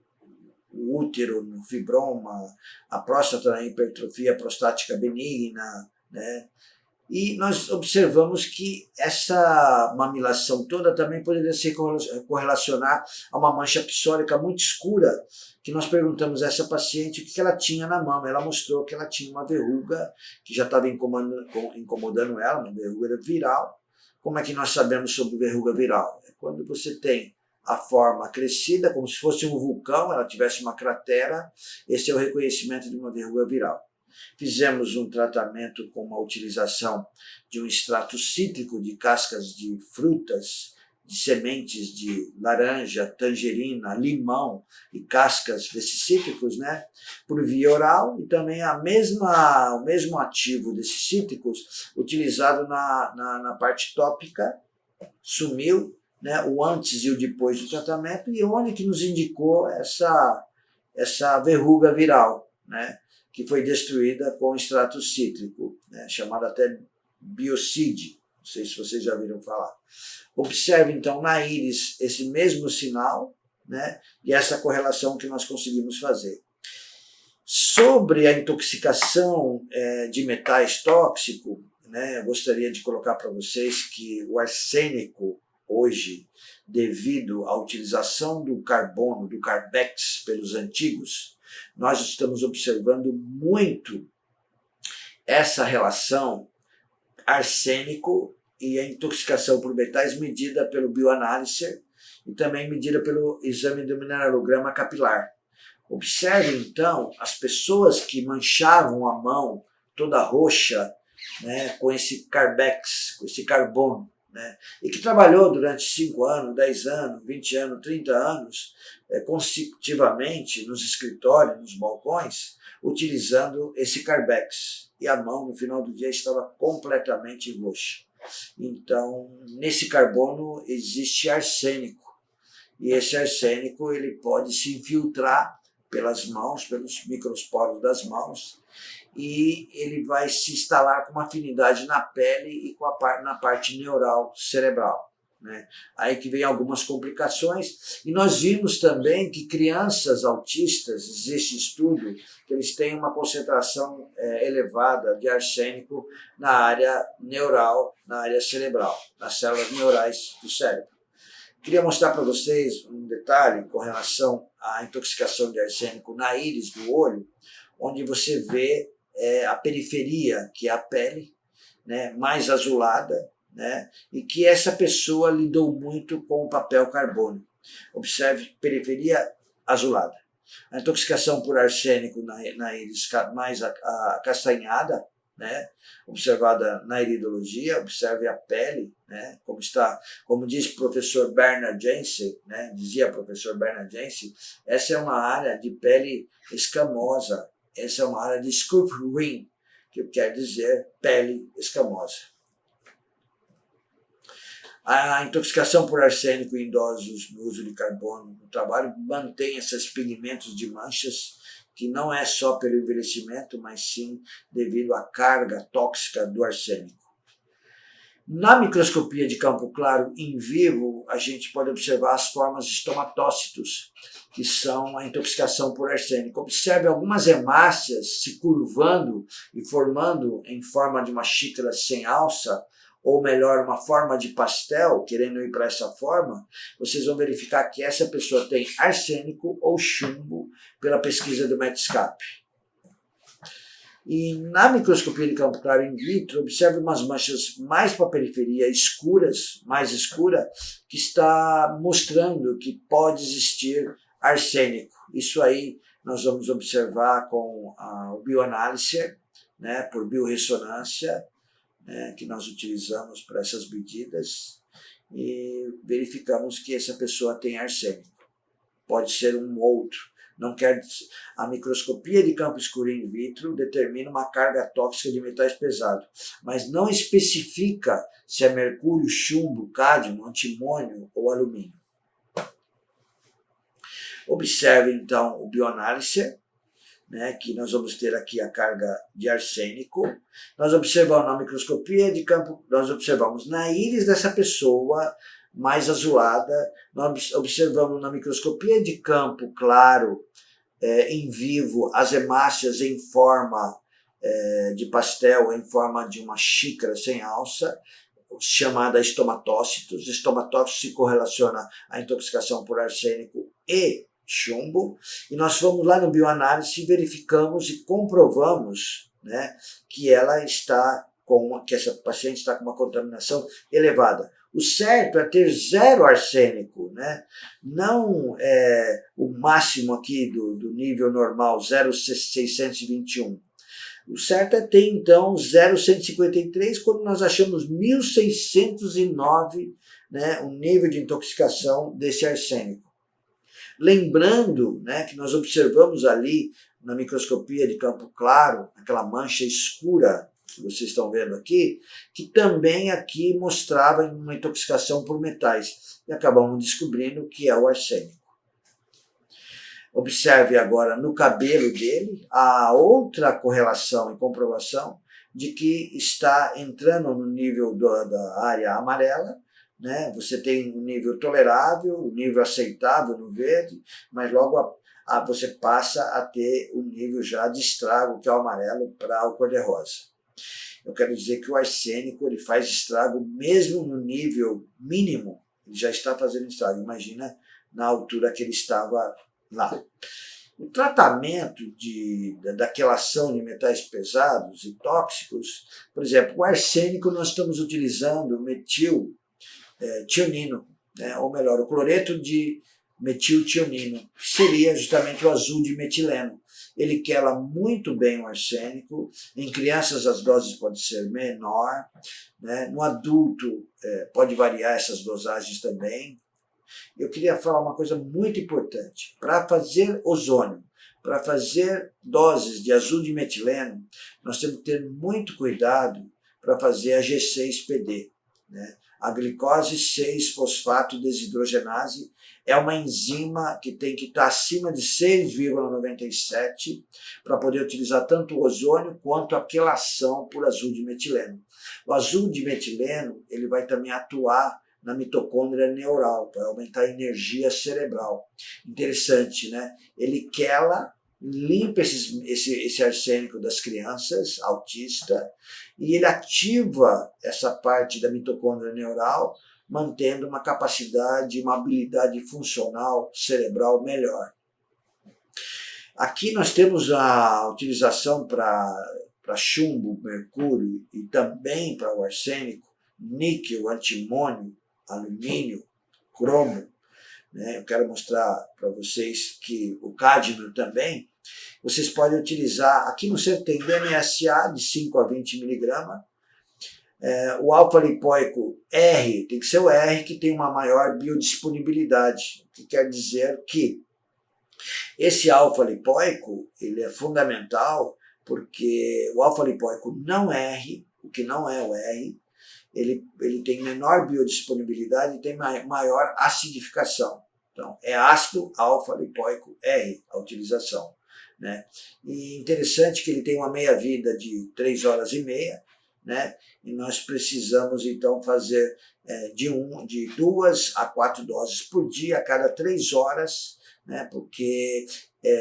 o útero no fibroma, a próstata na hipertrofia prostática benigna, né? E nós observamos que essa mamilação toda também poderia se correlacionar a uma mancha psórica muito escura, que nós perguntamos a essa paciente o que ela tinha na mama. Ela mostrou que ela tinha uma verruga que já estava incomodando ela, uma verruga viral. Como é que nós sabemos sobre verruga viral? É quando você tem a forma crescida, como se fosse um vulcão, ela tivesse uma cratera, esse é o reconhecimento de uma verruga viral. Fizemos um tratamento com a utilização de um extrato cítrico de cascas de frutas, de sementes de laranja, tangerina, limão e cascas desses cítricos, né, por via oral, e também o mesmo ativo desses cítricos utilizado na parte tópica, sumiu, né, o antes e o depois do tratamento, e onde que nos indicou essa verruga viral, né, que foi destruída com extrato cítrico, né, chamado até biocide, não sei se vocês já viram falar. Observe então na íris esse mesmo sinal, né, e essa correlação que nós conseguimos fazer. Sobre a intoxicação de metais tóxicos, né, eu gostaria de colocar para vocês que o arsênico, hoje, devido à utilização do carbono, do carbex pelos antigos, nós estamos observando muito essa relação arsênico e a intoxicação por metais medida pelo bioanálise e também medida pelo exame do mineralograma capilar. Observe então as pessoas que manchavam a mão toda roxa, né, com esse carbex, com esse carbono, né, e que trabalhou durante 5 anos, 10 anos, 20 anos, 30 anos, consecutivamente nos escritórios, nos balcões, utilizando esse carbex. E a mão, no final do dia, estava completamente roxa. Então, nesse carbono existe arsênico. E esse arsênico ele pode se infiltrar pelas mãos, pelos microsporos das mãos, e ele vai se instalar com uma afinidade na pele e na parte neural cerebral, né? Aí que vem algumas complicações, e nós vimos também que crianças autistas, existe estudo que eles têm uma concentração elevada de arsênico na área neural, na área cerebral, nas células neurais do cérebro. Queria mostrar para vocês um detalhe com relação à intoxicação de arsênico na íris do olho, onde você vê a periferia, que é a pele, né, mais azulada, né, e que essa pessoa lidou muito com o papel carbono. Observe periferia azulada. A intoxicação por arsênico na íris mais acastanhada, né, observada na iridologia, observe a pele, né, como diz o professor Bernard Jensen, né, dizia o professor Bernard Jensen, essa é uma área de pele escamosa, essa é uma área de scalp ring, que quer dizer pele escamosa. A intoxicação por arsênico em idosos no uso de carbono no trabalho mantém esses pigmentos de manchas, que não é só pelo envelhecimento, mas sim devido à carga tóxica do arsênico. Na microscopia de campo claro in vivo, a gente pode observar as formas de estomatócitos, que são a intoxicação por arsênico. Observe algumas hemácias se curvando e formando em forma de uma xícara sem alça, ou melhor, uma forma de pastel, querendo ir para essa forma. Vocês vão verificar que essa pessoa tem arsênico ou chumbo pela pesquisa do Medscape. E na microscopia de campo claro in vitro, observe umas manchas mais para a periferia, escuras, mais escura, que está mostrando que pode existir arsênico. Isso aí nós vamos observar com o bioanálise, né, por biorressonância, né, que nós utilizamos para essas medidas, e verificamos que essa pessoa tem arsênico. Pode ser um outro. Não quer dizer, a microscopia de campo escuro in vitro determina uma carga tóxica de metais pesados, mas não especifica se é mercúrio, chumbo, cádmio, antimônio ou alumínio. Observe então o bioanálise, né, que nós vamos ter aqui a carga de arsênico. Nós observamos na microscopia de campo, nós observamos na íris dessa pessoa mais azulada, nós observamos na microscopia de campo claro em vivo as hemácias em forma de pastel, em forma de uma xícara sem alça, chamada estomatócitos. Estomatócitos se correlaciona à intoxicação por arsênico e chumbo, e nós fomos lá no bioanálise e verificamos e comprovamos, né, que que essa paciente está com uma contaminação elevada. O certo é ter zero arsênico, né? Não o máximo aqui do nível normal, 0,621. O certo é ter, então, 0,153, quando nós achamos 1.609, né, um nível de intoxicação desse arsênico. Lembrando, né, que nós observamos ali na microscopia de campo claro, aquela mancha escura que vocês estão vendo aqui, que também aqui mostrava uma intoxicação por metais. E acabamos descobrindo que é o arsênico. Observe agora no cabelo dele a outra correlação e comprovação de que está entrando no nível da área amarela, né? Você tem um nível tolerável, um nível aceitável no verde, mas logo você passa a ter um nível já de estrago, que é o amarelo, para o cor-de-rosa. Eu quero dizer que o arsênico ele faz estrago mesmo no nível mínimo, ele já está fazendo estrago. Imagina na altura que ele estava lá. O tratamento da quelação de metais pesados e tóxicos, por exemplo, o arsênico nós estamos utilizando metiltionino, né? Ou melhor, o cloreto de metiltionino, que seria justamente o azul de metileno. Ele quela muito bem o arsênico. Em crianças as doses podem ser menor, né? No adulto pode variar essas dosagens também. Eu queria falar uma coisa muito importante. Para fazer ozônio, para fazer doses de azul de metileno, nós temos que ter muito cuidado para fazer a G6PD, né? A glicose 6-fosfato desidrogenase é uma enzima que tem que estar acima de 6,97 para poder utilizar tanto o ozônio quanto a quelação por azul de metileno. O azul de metileno ele vai também atuar na mitocôndria neural, para aumentar a energia cerebral. Interessante, né? Ele quela, limpa esse arsênico das crianças autistas e ele ativa essa parte da mitocôndria neural, mantendo uma capacidade, uma habilidade funcional cerebral melhor. Aqui nós temos a utilização para chumbo, mercúrio e também para o arsênico, níquel, antimônio, alumínio, cromo, né? Eu quero mostrar para vocês que o cádmio também, vocês podem utilizar, aqui no centro tem DMSA de 5 a 20 miligramas, o alfa-lipoico R, tem que ser o R que tem uma maior biodisponibilidade, o que quer dizer que esse alfa-lipoico ele é fundamental porque o alfa-lipoico não R, o que não é o R, ele tem menor biodisponibilidade e tem maior acidificação. Então, é ácido alfa-lipoico R a utilização, né? E interessante que ele tem uma meia-vida de 3 horas e meia, né? E nós precisamos, então, fazer de 2 a 4 doses por dia, a cada 3 horas, né? Porque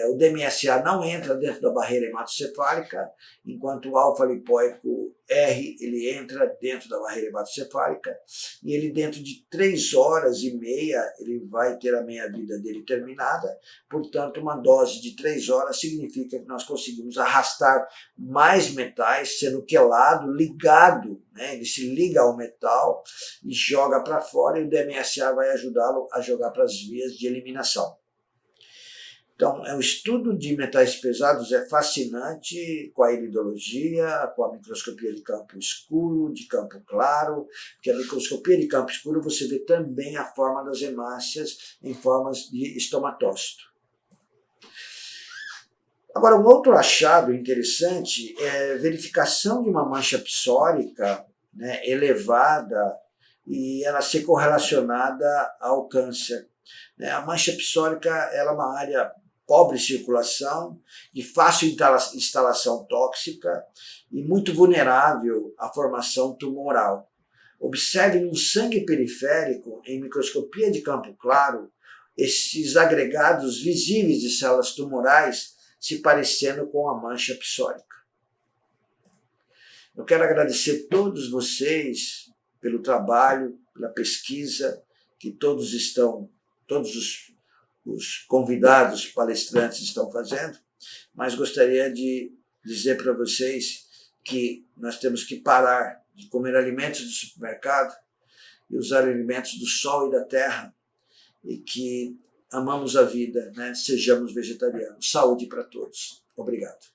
o DMSA não entra dentro da barreira hematocefálica, enquanto o alfa-lipoico R ele entra dentro da barreira hematocefálica, e ele dentro de 3 horas e meia ele vai ter a meia-vida dele terminada. Portanto, uma dose de 3 horas significa que nós conseguimos arrastar mais metais, sendo quelado, ligado, né? Ele se liga ao metal e joga para fora, e o DMSA vai ajudá-lo a jogar para as vias de eliminação. Então, o estudo de metais pesados é fascinante com a iridologia, com a microscopia de campo escuro, de campo claro, porque a microscopia de campo escuro você vê também a forma das hemácias em formas de estomatócito. Agora, um outro achado interessante é a verificação de uma mancha psórica, né, elevada, e ela ser correlacionada ao câncer. A mancha psórica ela é uma área pobre circulação, de fácil instalação tóxica e muito vulnerável à formação tumoral. Observe no sangue periférico, em microscopia de campo claro, esses agregados visíveis de células tumorais se parecendo com a mancha psórica. Eu quero agradecer a todos vocês pelo trabalho, pela pesquisa que todos os convidados palestrantes estão fazendo, mas gostaria de dizer para vocês que nós temos que parar de comer alimentos do supermercado e usar alimentos do sol e da terra, e que amamos a vida, né? Sejamos vegetarianos. Saúde para todos. Obrigado.